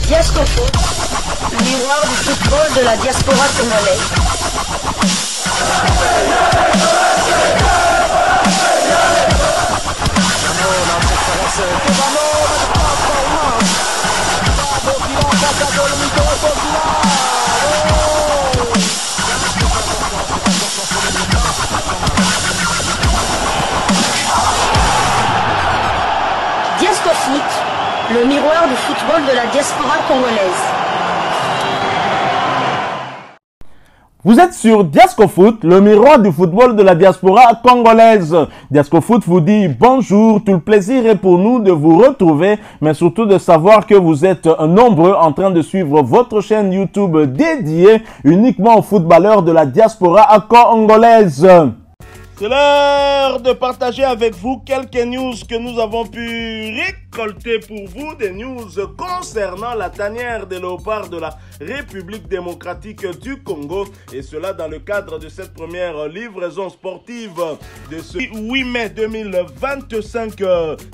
Diasco Foot, miroir du football de la diaspora congolaise. Diasco Foot, le miroir du football de la diaspora congolaise. Vous êtes sur Diasco Foot, le miroir du football de la diaspora congolaise. Diasco Foot vous dit bonjour, tout le plaisir est pour nous de vous retrouver, mais surtout de savoir que vous êtes nombreux en train de suivre votre chaîne YouTube dédiée uniquement aux footballeurs de la diaspora congolaise. C'est l'heure de partager avec vous quelques news que nous avons pu récolter pour vous, des news concernant la tanière des léopards de la République démocratique du Congo, et cela dans le cadre de cette première livraison sportive de ce 8 mai 2025.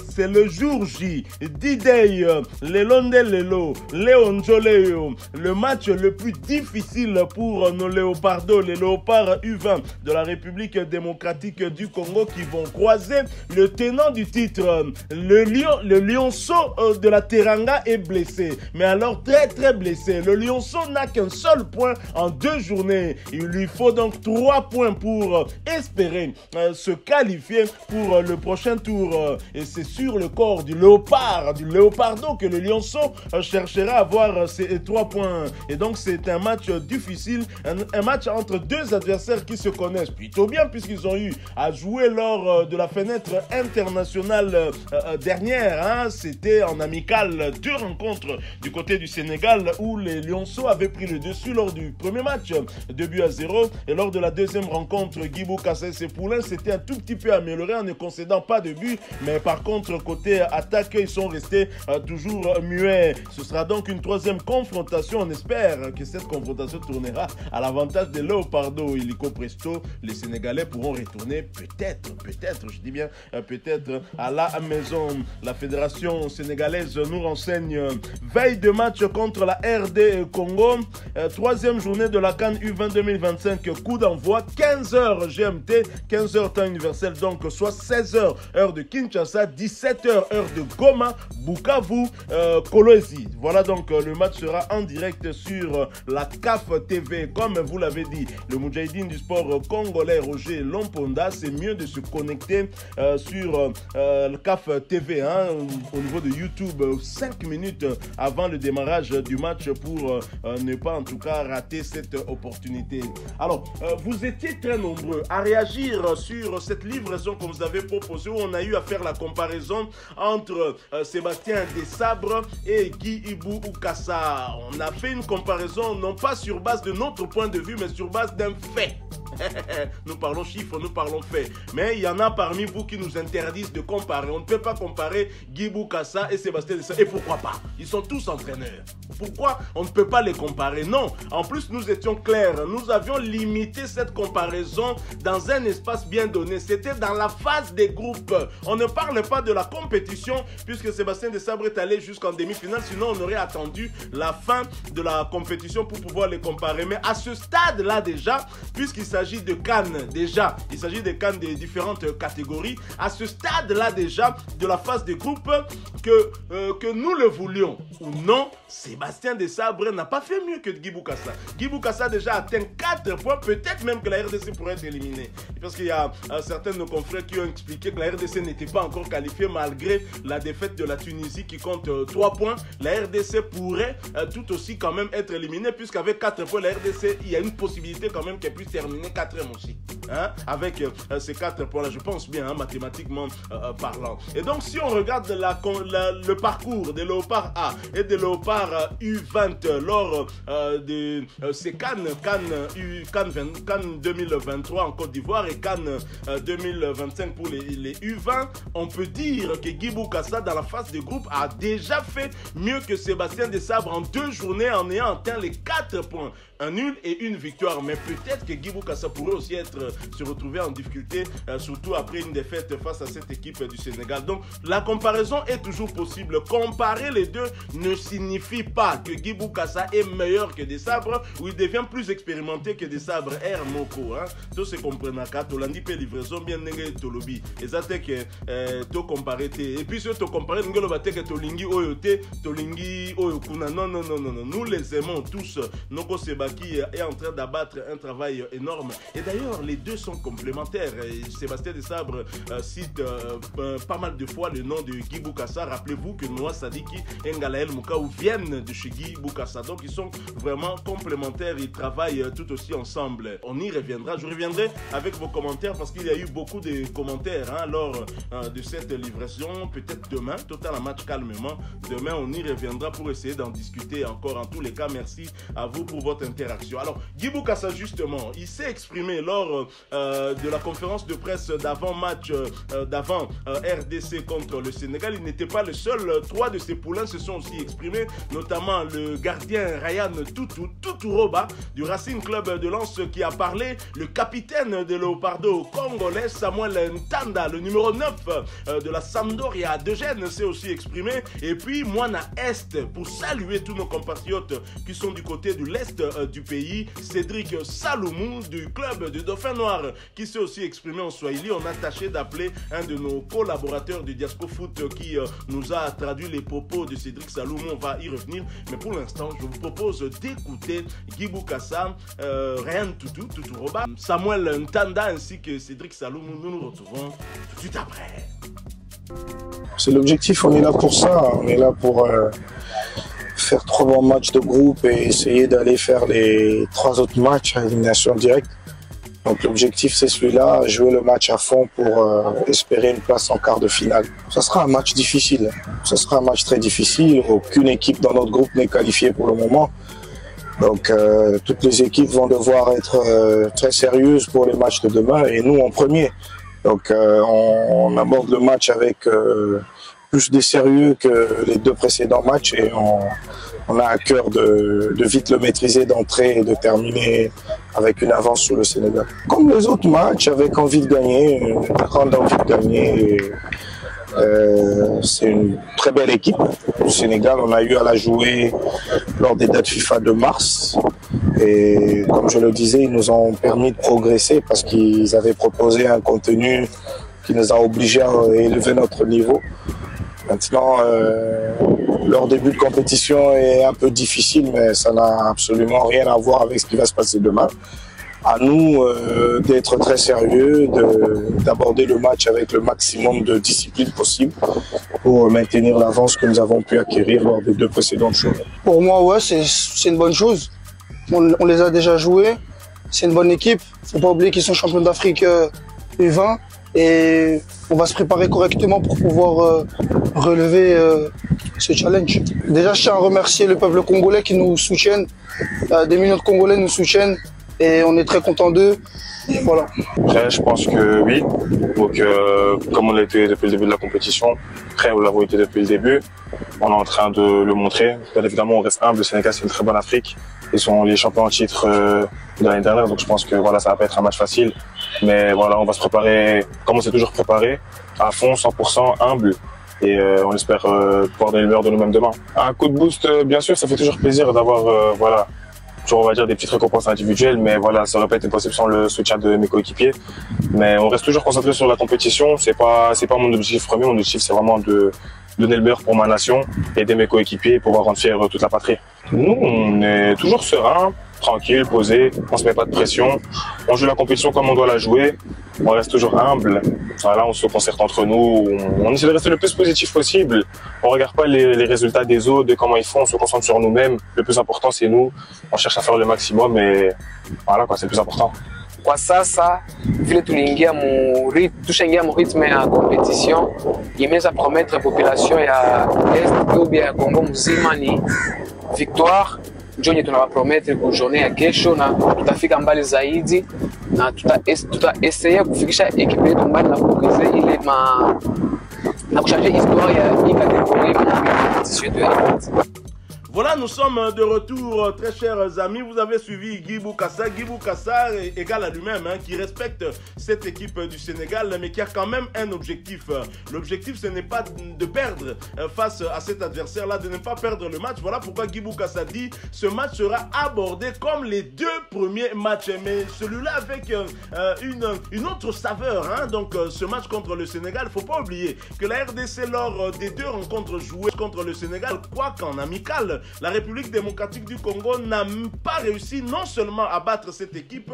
C'est le jour J, D-Day, Lelonde Lelo, Léonjoleo, le match le plus difficile pour nos léopardos, les léopards U20 de la République démocratique du Congo, qui vont croiser le tenant du titre. Le lionceau de la Teranga est blessé, mais alors très blessé. Le lionceau n'a qu'un seul point en 2 journées. Il lui faut donc 3 points pour espérer se qualifier pour le prochain tour. Et c'est sur le corps du léopardo que le lionceau cherchera à avoir ces 3 points. Et donc c'est un match difficile, un match entre 2 adversaires qui se connaissent plutôt bien, puisqu'ils ont eu à jouer lors de la fenêtre internationale dernière. C'était en amical 2 rencontres du côté du Sénégal, où les lionceaux avaient pris le dessus lors du premier match, 2-0. Et lors de la deuxième rencontre, Guibou Kassa et ses poulains s'étaient un tout petit peu améliorés en ne concédant pas de but. Mais par contre, côté attaque, ils sont restés toujours muets. Ce sera donc une 3e confrontation. On espère que cette confrontation tournera à l'avantage des léopardos. Illico presto, les Sénégalais pourront retourner peut-être, je dis bien peut-être, à la maison. La fédération sénégalaise nous renseigne: veille de match contre la RD Congo, 3e journée de la CAN U20 2025, coup d'envoi 15h GMT, 15h temps universel, donc soit 16h heure de Kinshasa, 17h heure de Goma, Bukavu, Kolwezi. Voilà, donc le match sera en direct sur la CAF TV. Comme vous l'avez dit, le Moudjahidine du sport congolais Roger Lomponda, c'est mieux de se connecter sur le CAF TV au niveau de YouTube 5 minutes avant le démarrage du match pour ne pas en tout cas rater cette opportunité. Alors, vous étiez très nombreux à réagir sur cette livraison qu'on vous avait proposée, où on a eu à faire la comparaison entre Sébastien Desabre et Guy Ibou Kassa. On a fait une comparaison non pas sur base de notre point de vue, mais sur base d'un fait. Nous parlons chiffres, nous parlons faits. Mais il y en a parmi vous qui nous interdisent de comparer. On ne peut pas comparer Guibou Kassa et Sébastien Desabre. Et pourquoi pas? Ils sont tous entraîneurs. Pourquoi on ne peut pas les comparer? Non. En plus, nous étions clairs. Nous avions limité cette comparaison dans un espace bien donné. C'était dans la phase des groupes. On ne parle pas de la compétition, puisque Sébastien Desabre est allé jusqu'en demi-finale. Sinon, on aurait attendu la fin de la compétition pour pouvoir les comparer. Mais à ce stade-là déjà, puisqu'il s'agit de CAN déjà, il s'agit de CAN des différentes catégories, à ce stade-là déjà de la phase des groupes, que nous le voulions ou non, Sébastien Desabre n'a pas fait mieux que Guibou Kassa. Guibou Kassa a déjà atteint 4 points, peut-être même que la RDC pourrait être éliminée. Parce qu'il y a certains de nos confrères qui ont expliqué que la RDC n'était pas encore qualifiée malgré la défaite de la Tunisie qui compte 3 points. La RDC pourrait tout aussi quand même être éliminée, puisqu'avec 4 points, la RDC, il y a une possibilité quand même qu'elle puisse terminer 4e aussi. Avec ces 4 points-là, je pense bien, mathématiquement parlant. Et donc, si on regarde le parcours des léopards A et des léopards U20 lors de ces CAN 2023 en Côte d'Ivoire et CAN 2025 pour les U20, on peut dire que Guibou Kassa dans la phase de groupe a déjà fait mieux que Sébastien Desabre en 2 journées en ayant atteint les 4 points. Un nul et une victoire. Mais peut-être que Guibou Kassa pourrait aussi être se retrouver en difficulté, surtout après une défaite face à cette équipe du Sénégal. Donc la comparaison est toujours possible. Comparer les deux ne signifie pas que Guy Bokassa est meilleur que Des Sabres ou il devient plus expérimenté que Des Sabres. R Moko, hein. Tout se comprend à Tolandi peut livraison bien n'engé Tolobi. Et ça c'est que to comparer et puis si tu compares n'engé bate que Tolingi Oyote, Tolingi Oyokuna. Non. Nous les aimons tous. Noko Sebaki est en train d'abattre un travail énorme. Et d'ailleurs les deux sont complémentaires. Sébastien Des Sabres cite pas mal de fois le nom de Guy Bokassa. Rappelez-vous que Noah Sadiki et Ngalael Moukao viennent de chez Guy Bokassa. Donc ils sont vraiment complémentaires. Ils travaillent tout aussi ensemble. On y reviendra. Je reviendrai avec vos commentaires parce qu'il y a eu beaucoup de commentaires lors de cette livraison. Peut-être demain, total un match calmement. Demain, on y reviendra pour essayer d'en discuter encore. En tous les cas, merci à vous pour votre interaction. Alors, Guy Bokassa, justement, il s'est exprimé lors de la conférence de presse d'avant-match, d'avant RDC contre le Sénégal. Il n'était pas le seul. 3 de ses poulains se sont aussi exprimés, notamment le gardien Ryan Tuturoba du Racing Club de Lens qui a parlé, le capitaine de Leopardo congolais Samuel Ntanda, le numéro 9 de la Sampdoria de Gênes s'est aussi exprimé, et puis Moana Est pour saluer tous nos compatriotes qui sont du côté de l'Est du pays, Cédric Saloumou du club de Dauphin Noir qui s'est aussi exprimé en Swahili. On a tâché d'appeler un de nos collaborateurs du Diasco Foot qui nous a traduit les propos de Cédric Saloumou. On va y revenir, mais pour l'instant je vous propose d'écouter Guy Bokassa, Ryan Tuturoba, Samuel Ntanda ainsi que Cédric Saloumou. Nous nous retrouvons tout de suite après. C'est l'objectif, on est là pour ça, on est là pour faire 3 bons matchs de groupe et essayer d'aller faire les 3 autres matchs à élimination directe. Donc l'objectif c'est celui-là, jouer le match à fond pour espérer une place en quart de finale. Ça sera un match difficile, ça sera un match très difficile, aucune équipe dans notre groupe n'est qualifiée pour le moment. Donc toutes les équipes vont devoir être très sérieuses pour les matchs de demain et nous en premier. Donc on aborde le match avec plus de sérieux que les 2 précédents matchs et on a à cœur de vite le maîtriser d'entrée et de terminer avec une avance sur le Sénégal. Comme les autres matchs, avec envie de gagner, une grande envie de gagner. C'est une très belle équipe du Sénégal. On a eu à la jouer lors des dates FIFA de mars. Et comme je le disais, ils nous ont permis de progresser parce qu'ils avaient proposé un contenu qui nous a obligés à élever notre niveau. Maintenant, leur début de compétition est un peu difficile, mais ça n'a absolument rien à voir avec ce qui va se passer demain. À nous d'être très sérieux, d'aborder le match avec le maximum de discipline possible pour maintenir l'avance que nous avons pu acquérir lors des 2 précédentes journées. Pour moi, ouais, c'est une bonne chose. On les a déjà joués, c'est une bonne équipe. Faut pas oublier qu'ils sont champions d'Afrique U20 et on va se préparer correctement pour pouvoir relever ce challenge. Déjà, je tiens à remercier le peuple congolais qui nous soutiennent. Des millions de Congolais nous soutiennent. Et on est très content d'eux. Voilà. Après, je pense que oui. Donc, comme on l'a été depuis le début de la compétition, après, nous l'avons été depuis le début. On est en train de le montrer. Bien évidemment, on reste humble. Le Sénégal, c'est une très bonne Afrique. Ils sont les champions en titre de l'année dernière. Donc, je pense que voilà, ça va pas être un match facile. Mais voilà, on va se préparer comme on s'est toujours préparé, à fond, 100% humble. Et on espère pouvoir donner le meilleur de nous-mêmes demain. Un coup de boost, bien sûr, ça fait toujours plaisir d'avoir, voilà, on va dire des petites récompenses individuelles, mais voilà, ça aurait pas été possible sans le soutien de mes coéquipiers. Mais on reste toujours concentré sur la compétition. C'est pas mon objectif premier. Mon objectif, c'est vraiment de donner le meilleur pour ma nation, aider mes coéquipiers et pouvoir rendre fier toute la patrie. Nous, on est toujours serein, tranquille, posé. On se met pas de pression. On joue la compétition comme on doit la jouer. On reste toujours humble. Voilà, on se concerte entre nous. On essaie de rester le plus positif possible. On regarde pas les résultats des autres, de comment ils font. On se concentre sur nous-mêmes. Le plus important, c'est nous. On cherche à faire le maximum et voilà quoi, c'est le plus important. Kwa sasa vile tushaingia mu ritme ya competition imeweza promettre population ya Est Tobia ya Kongo mzima ni victoire. Ndio yenye tunawapromettre ku journée ya kesho, na tutafika mbali zaidi na tutaesea kufikisha ekipe yetu mbali na kuongeza ile na kuchanger histoire ya hii kategorie ya competition yetu ya Est. Voilà, nous sommes de retour, très chers amis. Vous avez suivi Guy Boukassa. Guy Boukassa égal à lui-même, hein, qui respecte cette équipe du Sénégal, mais qui a quand même un objectif. L'objectif, ce n'est pas de perdre face à cet adversaire-là, de ne pas perdre le match. Voilà pourquoi Guy Boukassa dit ce match sera abordé comme les deux premiers matchs, mais celui-là avec une autre saveur. Hein. Donc, ce match contre le Sénégal, il ne faut pas oublier que la RDC, lors des deux rencontres jouées contre le Sénégal, quoi qu'en amical, la République démocratique du Congo n'a pas réussi non seulement à battre cette équipe,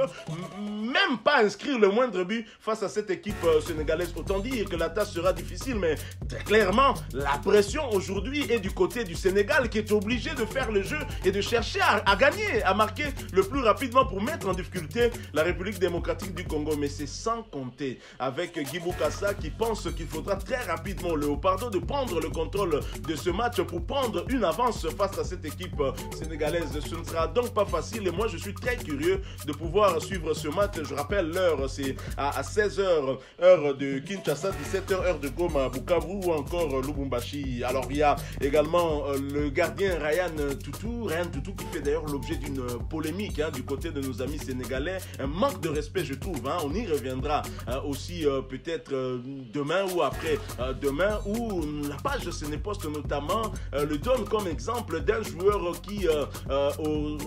même pas inscrire le moindre but face à cette équipe sénégalaise. Autant dire que la tâche sera difficile, mais très clairement, la pression aujourd'hui est du côté du Sénégal qui est obligé de faire le jeu et de chercher à gagner, à marquer le plus rapidement pour mettre en difficulté la République démocratique du Congo. Mais c'est sans compter avec Guy Boukassa qui pense qu'il faudra très rapidement au Léopardo de prendre le contrôle de ce match pour prendre une avance face à cette équipe sénégalaise. Ce ne sera donc pas facile et moi je suis très curieux de pouvoir suivre ce match. Je rappelle l'heure, c'est à 16h heure de Kinshasa, 17h heure de Goma, Bukavu ou encore Lubumbashi. Alors il y a également le gardien Ryan Toutou qui fait d'ailleurs l'objet d'une polémique hein, du côté de nos amis sénégalais. Un manque de respect je trouve, hein. On y reviendra aussi peut-être demain ou après demain, où la page Sénépost notamment le donne comme exemple d'un joueur qui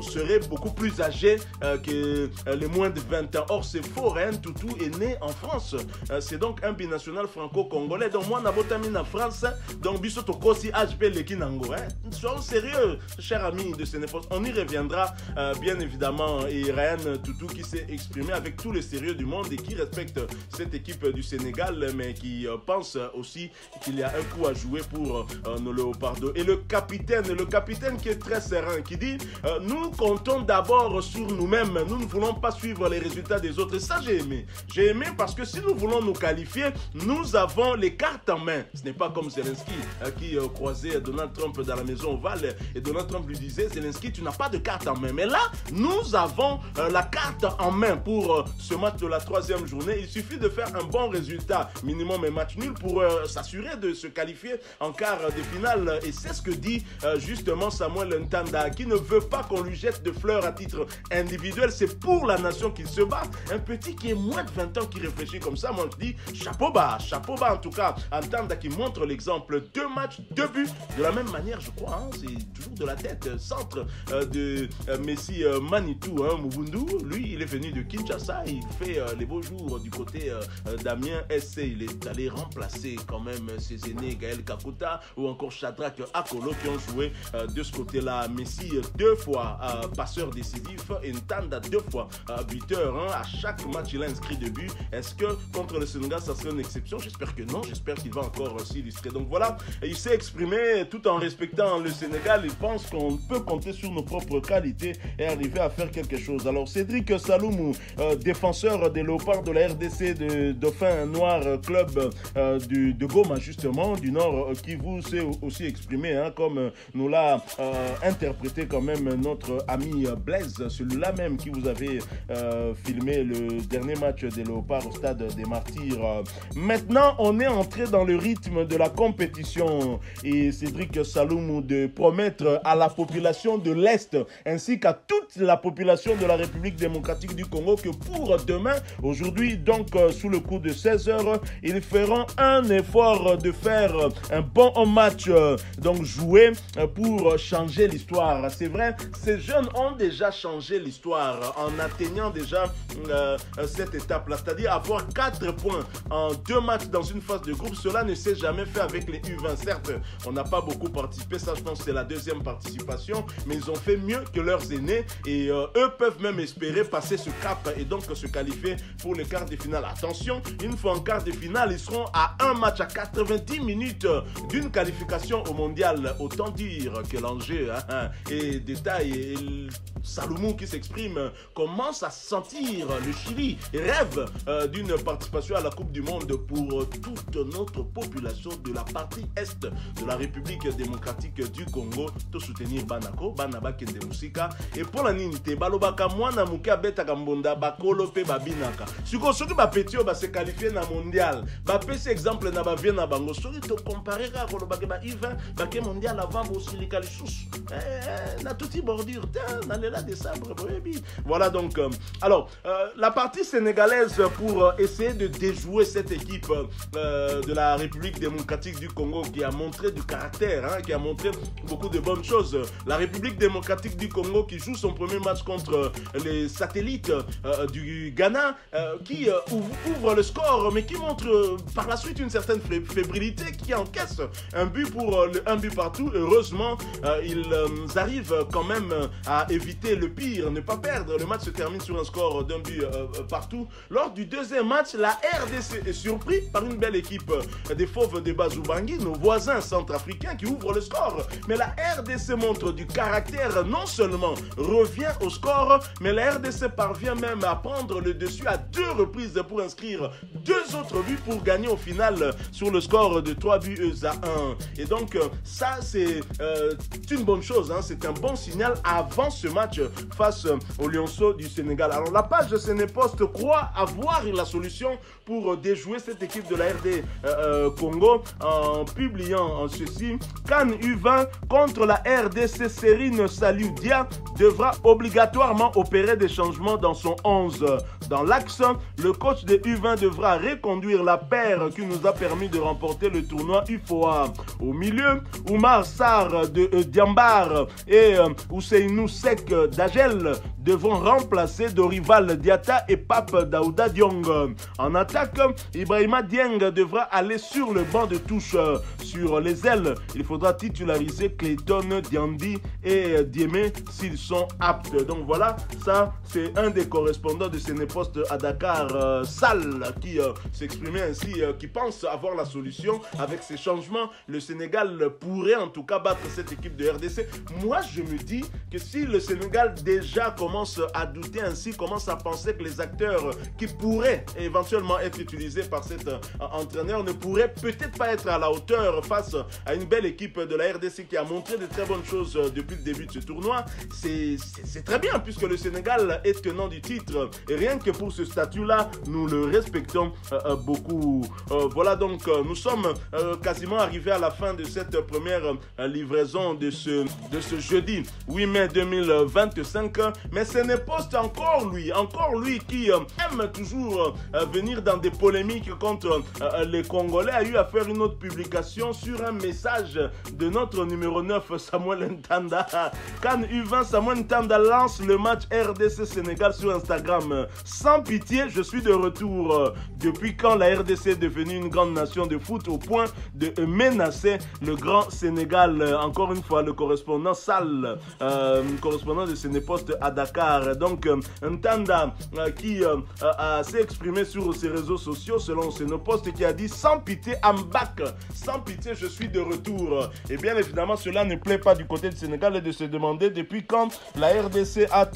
serait beaucoup plus âgé que les moins de 20 ans. Or c'est faux, Ryan Toutou est né en France. C'est donc un binational franco-congolais. Donc moi Nabotami en France, donc Bisoto Kosi HP Lekinango. Soyons sérieux, chers amis de Sénépost. On y reviendra bien évidemment. Et Ryan Toutou qui s'est exprimé avec tout le sérieux du monde et qui respecte cette équipe du Sénégal, mais qui pense aussi qu'il y a un coup à jouer pour nos Léopardos. Et le capitaine qui est très serein, qui dit nous comptons d'abord sur nous-mêmes, nous ne voulons pas suivre les résultats des autres. Et ça j'ai aimé. J'ai aimé parce que si nous voulons nous qualifier, nous avons les cartes en main. Ce n'est pas comme Zelensky qui croisait Donald Trump dans la maison ovale et Donald Trump lui disait Zelensky tu n'as pas de carte en main. Mais là nous avons la carte en main pour ce match de la 3e journée. Il suffit de faire un bon résultat, minimum un match nul pour s'assurer de se qualifier en quart de finale. Et c'est ce que dit justement Samuel Ntanda, qui ne veut pas qu'on lui jette de fleurs à titre individuel. C'est pour la nation qu'il se bat. Un petit qui est moins de 20 ans qui réfléchit comme ça, moi je dis chapeau bas en tout cas. Ntanda qui montre l'exemple, 2 matchs, 2 buts, de la même manière je crois, hein, c'est toujours de la tête, centre de Messi Manitou, hein, Mubundu, lui il est venu de Kinshasa, il fait les beaux jours du côté d'Amiens SC, il est allé remplacer quand même ses aînés Gaël Kakuta ou encore Shadrach Akolo qui ont joué de ce côté-là. Messi 2 fois passeur décisif et Ntanda 2 fois buteur, hein. À chaque match il a inscrit 2 buts. Est-ce que contre le Sénégal ça serait une exception? J'espère que non, j'espère qu'il va encore s'illustrer. Donc voilà, il s'est exprimé tout en respectant le Sénégal. Il pense qu'on peut compter sur nos propres qualités et arriver à faire quelque chose. Alors Cédric Saloumou, défenseur des Léopards de la RDC, de Dauphin Noir Club de Goma justement, du Nord, qui vous s'est aussi exprimé, hein, comme nous l'a interprété quand même notre ami Blaise, celui-là même qui vous avait filmé le dernier match des Léopards au stade des Martyrs. Maintenant, on est entré dans le rythme de la compétition et Cédric Saloumou de promettre à la population de l'Est ainsi qu'à toute la population de la République démocratique du Congo que pour demain, aujourd'hui donc sous le coup de 16h, ils feront un effort de faire un bon match donc joué pour changer l'histoire. C'est vrai, ces jeunes ont déjà changé l'histoire en atteignant déjà cette étape-là, c'est-à-dire avoir 4 points en 2 matchs dans une phase de groupe. Cela ne s'est jamais fait avec les U20. Certes, on n'a pas beaucoup participé, ça je pense que c'est la 2e participation, mais ils ont fait mieux que leurs aînés et eux peuvent même espérer passer ce cap et donc se qualifier pour les quarts de finale. Attention, une fois en quart de finale, ils seront à un match, à 90 minutes d'une qualification au mondial. Autant dire que l'enjeu et détail et Saloumou qui s'exprime commence à sentir le Chili rêve d'une participation à la Coupe du Monde pour toute notre population de la partie est de la République démocratique du Congo. Tout soutenir Banako, Banaba Kende Musika. Et pour mpona nini te balobaka mwana moke abetaka mbonda bakolo pe babinaka siko soki bapeti oyo base qualifie na mondial bapesi exemple na bavie na bango soki tocompare kaka kolobake ba-U20 bake mondial avant bosilika lisusu na tuti bordure te na lela décembre boyebi. Voilà donc alors la partie sénégalaise pour essayer de déjouer cette équipe de la République démocratique du Congo qui a montré du caractère, hein, qui a montré beaucoup de bonnes choses. La République démocratique du Congo qui joue son premier match contre les satellites du Ghana, qui ouvre le score, mais qui montre par la suite une certaine fébrilité, qui encaisse un but pour un but partout. Heureusement, ils arrivent quand même à éviter le pire, ne pas perdre. Le match se termine sur un score d'un but partout. Lors du deuxième match, la RDC est surpris par une belle équipe des Fauves de Bazoubangi, nos voisins centrafricains qui ouvrent le score. Mais la RDC montre du caractère, non seulement revient au score, mais la RDC parvient même à prendre le dessus à 2 reprises pour inscrire 2 autres buts pour gagner au final sur le score de 3 buts à 1. Et donc ça c'est une bonne chose, hein. C'est un bon signal avant ce match face aux Lionceaux du Sénégal. Alors la page de Sénépost croit avoir la solution pour déjouer cette équipe de la RD Congo en publiant ceci: CAN U20 contre la RDC, Serine Saliou Dia devra obligatoirement opérer des changements dans son 11. Dans l'axe, le coach des U20 devra reconduire la paire qui nous a permis de remporter le tournoi UFOA. Au milieu, Oumar Sarr de Diambar et Ousseinou Sek d'Agel devront remplacer Dorival Diata et Pape Daouda Diong. En attaque, Ibrahima Dieng devra aller sur le banc de touche. Sur les ailes, il faudra titulariser Clayton, Diandi et Diémé s'ils sont aptes. Donc voilà, ça c'est un des correspondants de Sénépost à Dakar, Sall, qui s'exprimait ainsi, qui pense avoir la solution. Avec ces changements, le Sénégal pourrait en tout cas battre cette équipe de RDC. Moi je me dis que si le Sénégal déjà commence à douter ainsi, commence à penser que les acteurs qui pourraient éventuellement être utilisés par cet entraîneur ne pourraient peut-être pas être à la hauteur face à une belle équipe de la RDC qui a montré de très bonnes choses depuis le début de ce tournoi, c'est très bien puisque le Sénégal est tenant du titre et rien que pour ce statut-là, nous le respectons beaucoup. Voilà donc, nous sommes quasiment arrivés à la fin de cette première livraison de ce jeudi 8 mai 2025, mais Sénépost encore lui qui aime toujours venir dans des polémiques contre les Congolais, a eu à faire une autre publication sur un message de notre numéro 9 Samuel Ntanda. CAN U20, Samuel Ntanda lance le match RDC Sénégal sur Instagram. Sans pitié, je suis de retour. Depuis quand la RDC est devenue une grande nation de foot au point de menacer le grand Sénégal? Encore une fois, le correspondant Sall, correspondant de Sénépost à Dakar. Donc Ntanda qui s'est exprimé sur ses réseaux sociaux selon Sénépost, qui a dit: sans pitié, I'm back. Sans pitié, je suis de retour. Et bien évidemment, cela ne plaît pas du côté du Sénégal et de se demander depuis quand la RDC a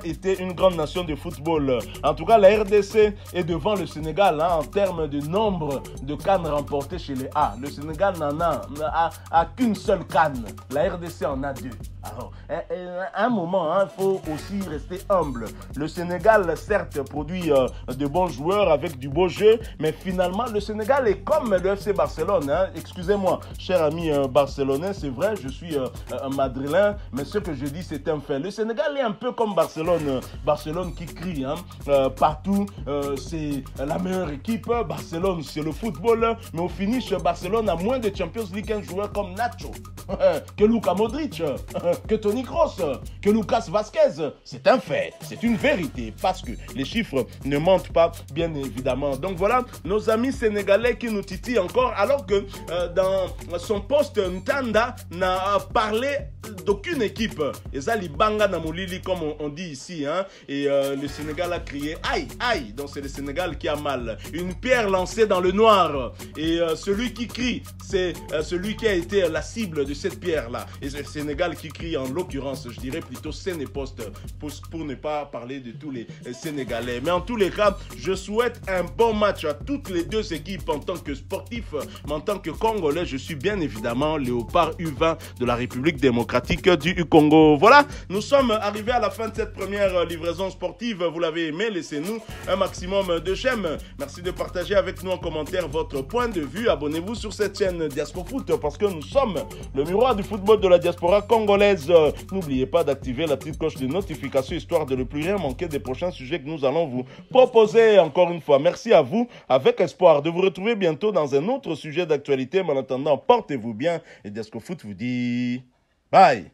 été une grande nation de football. En tout cas, la RDC est devant le Sénégal en termes de nombre de cannes remportées chez les A. Le Sénégal n'en a qu'une seule canne. La RDC en a 2. Alors, à un moment, il faut aussi rester humble. Le Sénégal, certes, produit de bons joueurs avec du beau jeu, mais finalement, le Sénégal est comme le FC Barcelone. Excusez-moi, cher ami barcelonais, c'est vrai, je suis un madrilène, mais ce que je dis, c'est un fait. Le Sénégal est un peu comme Barcelone. Barcelone qui crie partout, c'est la meilleure équipe. Barcelone, c'est le football, mais au finish, Barcelone a moins de Champions League qu'un joueur comme Nacho, que Luka Modric, que Toni Kroos, que Lucas Vazquez. C'est un fait, c'est une vérité, parce que les chiffres ne mentent pas, bien évidemment. Donc voilà, nos amis sénégalais qui nous titillent encore, alors que dans son post, Ntanda n'a parlé d'aucune équipe. Ezali Banga Namolili, comme on dit ici, hein. Et le Sénégal a crié aïe, aïe. Donc c'est le Sénégal qui a mal. Une pierre lancée dans le noir. Et celui qui crie, c'est celui qui a été la cible de cette pierre-là. Et c'est le Sénégal qui crie écrit en l'occurrence, je dirais plutôt Sénépost, pour ne pas parler de tous les Sénégalais. Mais en tous les cas, je souhaite un bon match à toutes les deux équipes en tant que sportif, mais en tant que Congolais, je suis bien évidemment Léopard U20 de la République démocratique du Congo. Voilà, nous sommes arrivés à la fin de cette première livraison sportive. Vous l'avez aimé, laissez-nous un maximum de j'aime. Merci de partager avec nous en commentaire votre point de vue. Abonnez-vous sur cette chaîne Diascofoot parce que nous sommes le miroir du football de la diaspora congolaise. N'oubliez pas d'activer la petite cloche de notification histoire de ne plus rien manquer des prochains sujets que nous allons vous proposer. Encore une fois, merci à vous, avec espoir de vous retrouver bientôt dans un autre sujet d'actualité. Mais en attendant, portez-vous bien et Diascofoot vous dit bye.